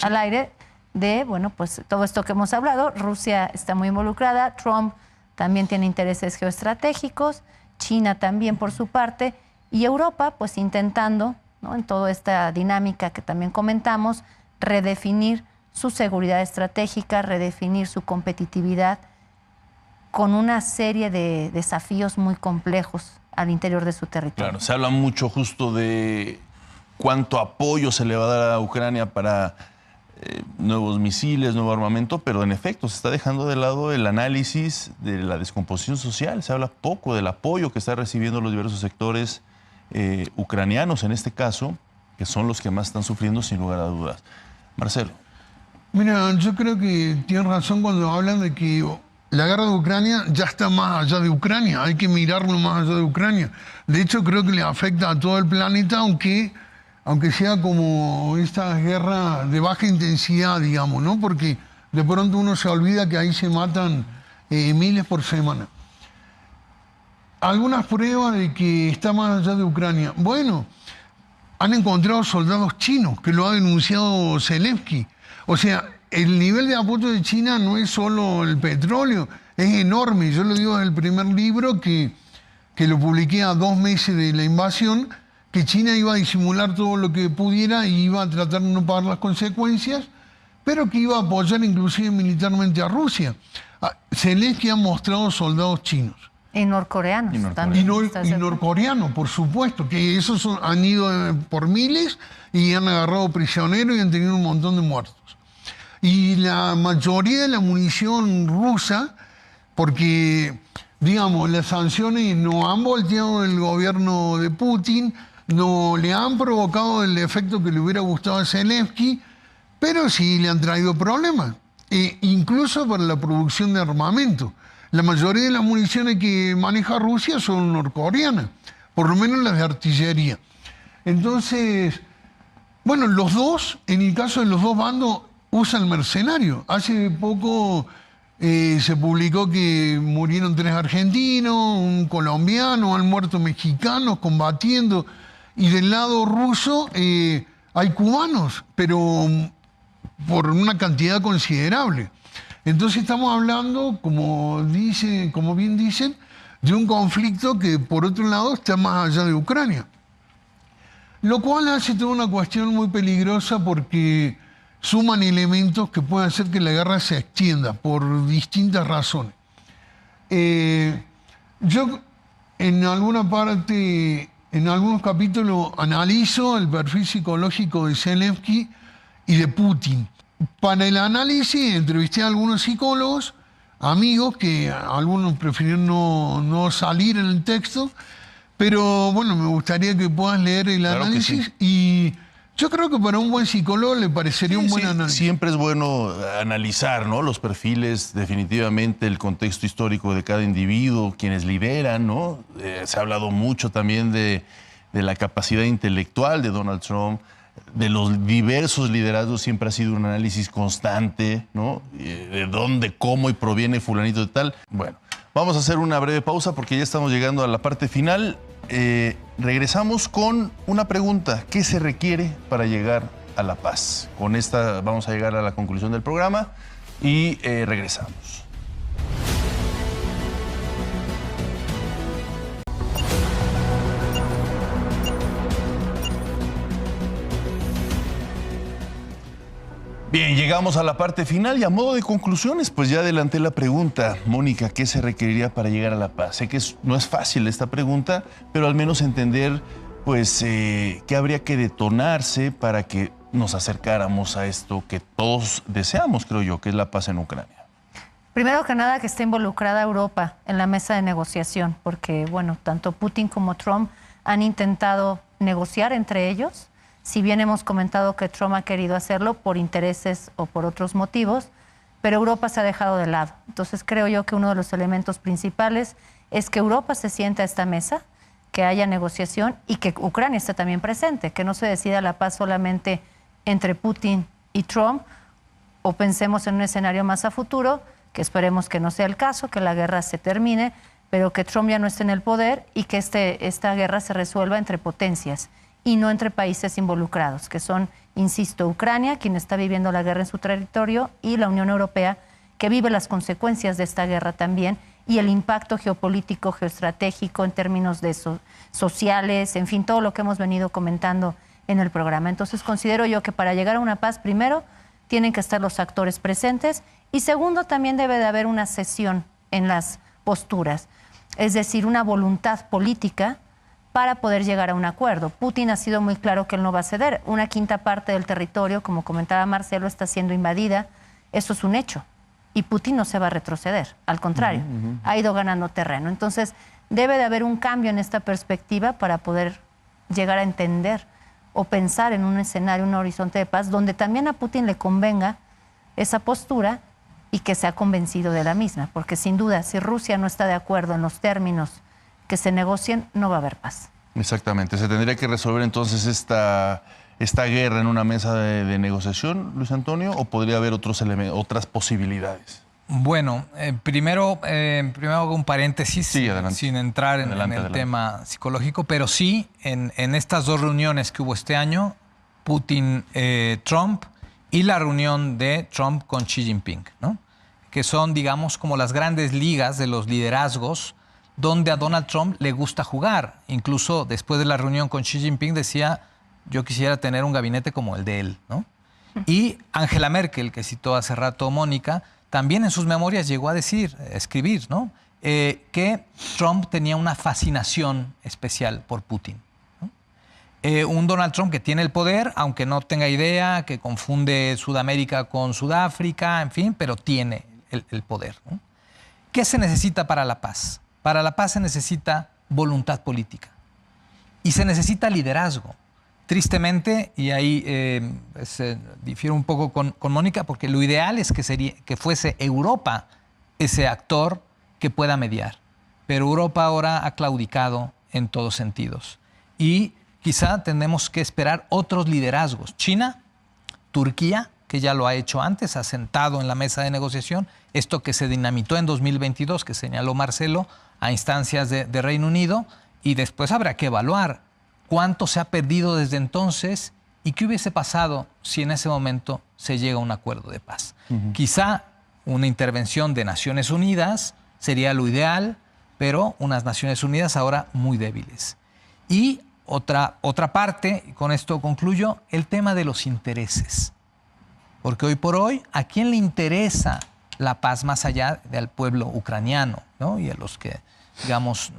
al aire de, bueno, pues todo esto que hemos hablado. Rusia está muy involucrada, Trump también tiene intereses geoestratégicos, China también por su parte, y Europa pues intentando, ¿no?, en toda esta dinámica que también comentamos, redefinir su seguridad estratégica, redefinir su competitividad con una serie de desafíos muy complejos al interior de su territorio. Claro, se habla mucho justo de cuánto apoyo se le va a dar a Ucrania para nuevos misiles, nuevo armamento, pero en efecto se está dejando de lado el análisis de la descomposición social. Se habla poco del apoyo que están recibiendo los diversos sectores ucranianos, en este caso, que son los que más están sufriendo sin lugar a dudas. Marcelo. Mira, yo creo que tienen razón cuando hablan de que la guerra de Ucrania ya está más allá de Ucrania, hay que mirarlo más allá de Ucrania. De hecho, creo que le afecta a todo el planeta, aunque sea como esta guerra de baja intensidad, digamos, ¿no? Porque de pronto uno se olvida que ahí se matan miles por semana. Algunas pruebas de que está más allá de Ucrania. Bueno, han encontrado soldados chinos, que lo ha denunciado Zelensky. O sea, el nivel de apoyo de China no es solo el petróleo, es enorme. Yo lo digo en el primer libro que lo publiqué a 2 meses de la invasión, que China iba a disimular todo lo que pudiera y iba a tratar de no pagar las consecuencias, pero que iba a apoyar inclusive militarmente a Rusia. Zelensky ha mostrado soldados chinos. Y norcoreanos también. Y norcoreanos, por supuesto, que esos han ido por miles y han agarrado prisioneros y han tenido un montón de muertos. Y la mayoría de la munición rusa, porque, digamos, las sanciones no han volteado el gobierno de Putin, no le han provocado el efecto que le hubiera gustado a Zelensky, pero sí le han traído problemas, incluso para la producción de armamento. La mayoría de las municiones que maneja Rusia son norcoreanas, por lo menos las de artillería. Entonces, bueno, los dos, en el caso de los dos bandos, usan mercenarios. Hace poco se publicó que murieron 3 argentinos, un colombiano, han muerto mexicanos combatiendo. Y del lado ruso hay cubanos, pero por una cantidad considerable. Entonces estamos hablando, como bien dicen, de un conflicto que por otro lado está más allá de Ucrania. Lo cual hace toda una cuestión muy peligrosa porque suman elementos que pueden hacer que la guerra se extienda por distintas razones. Yo en alguna parte, en algunos capítulos, analizo el perfil psicológico de Zelensky y de Putin. Para el análisis entrevisté a algunos psicólogos, amigos, que algunos prefirieron no salir en el texto, pero bueno, me gustaría que puedas leer el análisis sí. Y yo creo que para un buen psicólogo le parecería un buen análisis. Siempre es bueno analizar, ¿no?, los perfiles, definitivamente el contexto histórico de cada individuo, quienes lideran, ¿no? Se ha hablado mucho también de la capacidad intelectual de Donald Trump, de los diversos liderazgos. Siempre ha sido un análisis constante, ¿no? De dónde, cómo y proviene fulanito de tal. Bueno, vamos a hacer una breve pausa porque ya estamos llegando a la parte final. Regresamos con una pregunta. ¿Qué se requiere para llegar a la paz? Con esta vamos a llegar a la conclusión del programa y regresamos. Bien, llegamos a la parte final y a modo de conclusiones, pues ya adelanté la pregunta. Mónica, ¿qué se requeriría para llegar a la paz? Sé que no es fácil esta pregunta, pero al menos entender, pues, qué habría que detonarse para que nos acercáramos a esto que todos deseamos, creo yo, que es la paz en Ucrania. Primero que nada, que esté involucrada Europa en la mesa de negociación, porque, bueno, tanto Putin como Trump han intentado negociar entre ellos. Si bien hemos comentado que Trump ha querido hacerlo por intereses o por otros motivos, pero Europa se ha dejado de lado. Entonces creo yo que uno de los elementos principales es que Europa se siente a esta mesa, que haya negociación y que Ucrania esté también presente, que no se decida la paz solamente entre Putin y Trump, o pensemos en un escenario más a futuro, que esperemos que no sea el caso, que la guerra se termine, pero que Trump ya no esté en el poder y que esta guerra se resuelva entre potencias y no entre países involucrados, que son, insisto, Ucrania, quien está viviendo la guerra en su territorio, y la Unión Europea, que vive las consecuencias de esta guerra también, y el impacto geopolítico, geoestratégico en términos de sociales, en fin, todo lo que hemos venido comentando en el programa. Entonces considero yo que para llegar a una paz, primero, tienen que estar los actores presentes, y segundo, también debe de haber una cesión en las posturas, es decir, una voluntad política para poder llegar a un acuerdo. Putin ha sido muy claro que él no va a ceder. Una quinta parte del territorio, como comentaba Marcelo, está siendo invadida. Eso es un hecho. Y Putin no se va a retroceder. Al contrario, ha ido ganando terreno. Entonces, debe de haber un cambio en esta perspectiva para poder llegar a entender o pensar en un escenario, un horizonte de paz, donde también a Putin le convenga esa postura y que sea convencido de la misma. Porque sin duda, si Rusia no está de acuerdo en los términos que se negocien, no va a haber paz. Exactamente. ¿Se tendría que resolver entonces esta guerra en una mesa de negociación, Luis Antonio, o podría haber otras posibilidades? Bueno, primero hago un paréntesis, sí, sin entrar en el tema psicológico, pero sí, en estas dos reuniones que hubo este año, Putin-Trump y la reunión de Trump con Xi Jinping, ¿no? Que son, digamos, como las grandes ligas de los liderazgos donde a Donald Trump le gusta jugar. Incluso después de la reunión con Xi Jinping decía, yo quisiera tener un gabinete como el de él, ¿no? Y Angela Merkel, que citó hace rato Mónica, también en sus memorias llegó a escribir, ¿no? Que Trump tenía una fascinación especial por Putin, ¿no? Un Donald Trump que tiene el poder, aunque no tenga idea, que confunde Sudamérica con Sudáfrica, en fin, pero tiene el poder, ¿no? ¿Qué se necesita para la paz? Para la paz se necesita voluntad política y se necesita liderazgo. Tristemente, y ahí difiero un poco con Mónica, porque lo ideal es que fuese Europa ese actor que pueda mediar. Pero Europa ahora ha claudicado en todos sentidos. Y quizá tenemos que esperar otros liderazgos. China, Turquía, que ya lo ha hecho antes, ha sentado en la mesa de negociación, esto que se dinamitó en 2022, que señaló Marcelo, a instancias de Reino Unido, y después habrá que evaluar cuánto se ha perdido desde entonces y qué hubiese pasado si en ese momento se llega a un acuerdo de paz. Quizá una intervención de Naciones Unidas sería lo ideal, pero unas Naciones Unidas ahora muy débiles. Y otra parte, y con esto concluyo, el tema de los intereses. Porque hoy por hoy, ¿a quién le interesa la paz más allá del pueblo ucraniano, ¿no? Y a los que, digamos,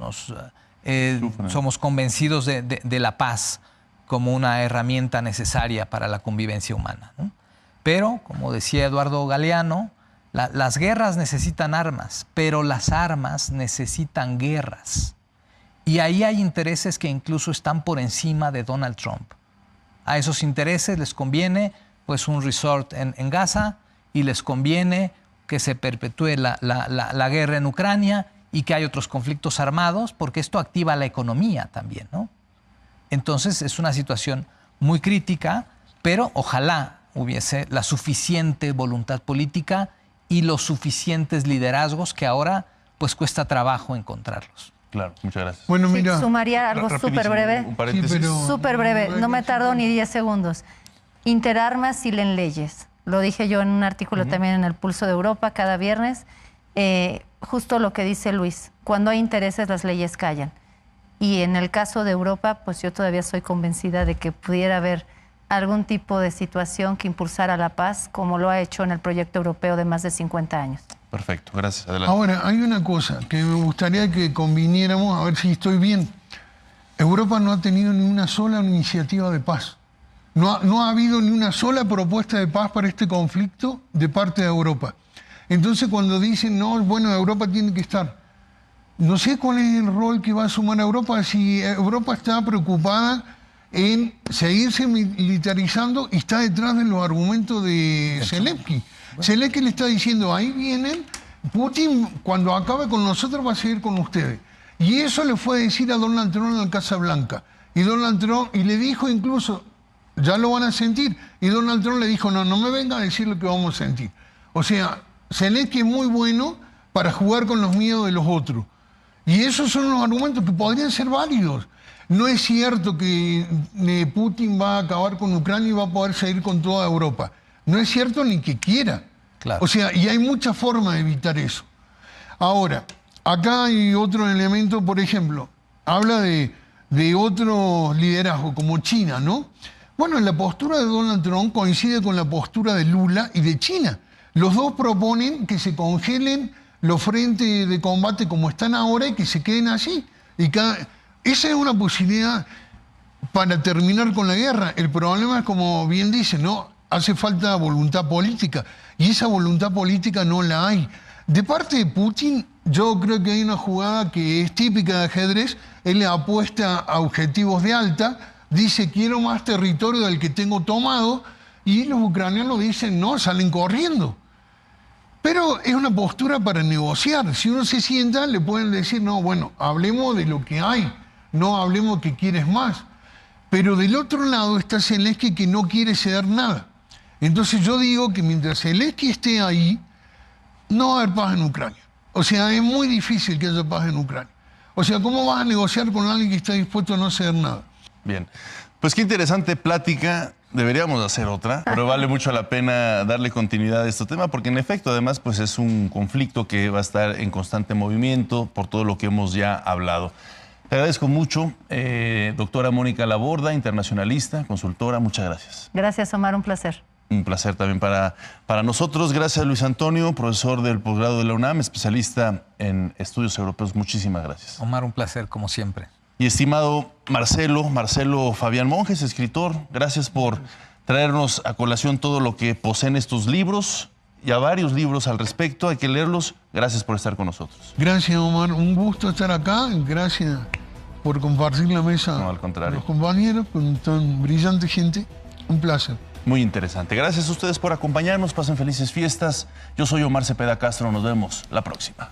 somos convencidos de la paz como una herramienta necesaria para la convivencia humana, ¿no? Pero, como decía Eduardo Galeano, las guerras necesitan armas, pero las armas necesitan guerras. Y ahí hay intereses que incluso están por encima de Donald Trump. A esos intereses les conviene pues un resort en Gaza y les conviene que se perpetúe la guerra en Ucrania y que hay otros conflictos armados, porque esto activa la economía también, ¿no? Entonces es una situación muy crítica, pero ojalá hubiese la suficiente voluntad política y los suficientes liderazgos que ahora pues cuesta trabajo encontrarlos. Claro, muchas gracias. Bueno, mira, sumaría algo súper breve. Un paréntesis. Sí, pero Súper breve, no me tardo ni 10 segundos. Interarmas si leen leyes. Lo dije yo en un artículo también en el Pulso de Europa cada viernes. Justo lo que dice Luis, cuando hay intereses las leyes callan. Y en el caso de Europa, pues yo todavía soy convencida de que pudiera haber algún tipo de situación que impulsara la paz, como lo ha hecho en el proyecto europeo de más de 50 años. Perfecto, gracias. Adelante. Ahora, hay una cosa que me gustaría que conviniéramos, a ver si estoy bien. Europa no ha tenido ni una sola iniciativa de paz. No ha habido ni una sola propuesta de paz para este conflicto de parte de Europa. Entonces, cuando dicen, no, bueno, Europa tiene que estar. No sé cuál es el rol que va a sumar Europa, si Europa está preocupada en seguirse militarizando y está detrás de los argumentos de Zelensky. Zelensky le está diciendo, ahí vienen, Putin cuando acabe con nosotros va a seguir con ustedes. Y eso le fue a decir a Donald Trump en la Casa Blanca. Y Donald Trump, y le dijo incluso, ya lo van a sentir. Y Donald Trump le dijo, no me venga a decir lo que vamos a sentir. O sea, Zelensky es muy bueno para jugar con los miedos de los otros. Y esos son los argumentos que podrían ser válidos. No es cierto que Putin va a acabar con Ucrania y va a poder seguir con toda Europa. No es cierto ni que quiera. Claro. O sea, y hay muchas formas de evitar eso. Ahora, acá hay otro elemento, por ejemplo, habla de otro liderazgo como China, ¿no? Bueno, la postura de Donald Trump coincide con la postura de Lula y de China. Los dos proponen que se congelen los frentes de combate como están ahora y que se queden así. Esa es una posibilidad para terminar con la guerra. El problema es, como bien dice, ¿no? Hace falta voluntad política. Y esa voluntad política no la hay. De parte de Putin, yo creo que hay una jugada que es típica de ajedrez. Él le apuesta a objetivos de alta, dice quiero más territorio del que tengo tomado, y los ucranianos dicen no, salen corriendo. Pero es una postura para negociar. Si uno se sienta, le pueden decir, no, bueno, hablemos de lo que hay, no hablemos que quieres más. Pero del otro lado está Zelensky, que no quiere ceder nada. Entonces yo digo que mientras Zelensky esté ahí, no va a haber paz en Ucrania. O sea, es muy difícil que haya paz en Ucrania. O sea, ¿cómo vas a negociar con alguien que está dispuesto a no ceder nada? Bien, pues qué interesante plática. Deberíamos hacer otra, pero vale mucho la pena darle continuidad a este tema porque en efecto, además, pues es un conflicto que va a estar en constante movimiento por todo lo que hemos ya hablado. Te agradezco mucho, doctora Mónica Laborda, internacionalista, consultora, muchas gracias. Gracias, Omar, un placer. Un placer también para nosotros. Gracias, Luis Antonio, profesor del posgrado de la UNAM, especialista en estudios europeos. Muchísimas gracias. Omar, un placer, como siempre. Y estimado Marcelo Fabián Monjes, escritor, gracias por traernos a colación todo lo que poseen estos libros, y a varios libros al respecto. Hay que leerlos. Gracias por estar con nosotros. Gracias, Omar. Un gusto estar acá. Gracias por compartir la mesa No, al contrario. con los compañeros, con tan brillante gente. Un placer. Muy interesante. Gracias a ustedes por acompañarnos. Pasen felices fiestas. Yo soy Omar Cepeda Castro. Nos vemos la próxima.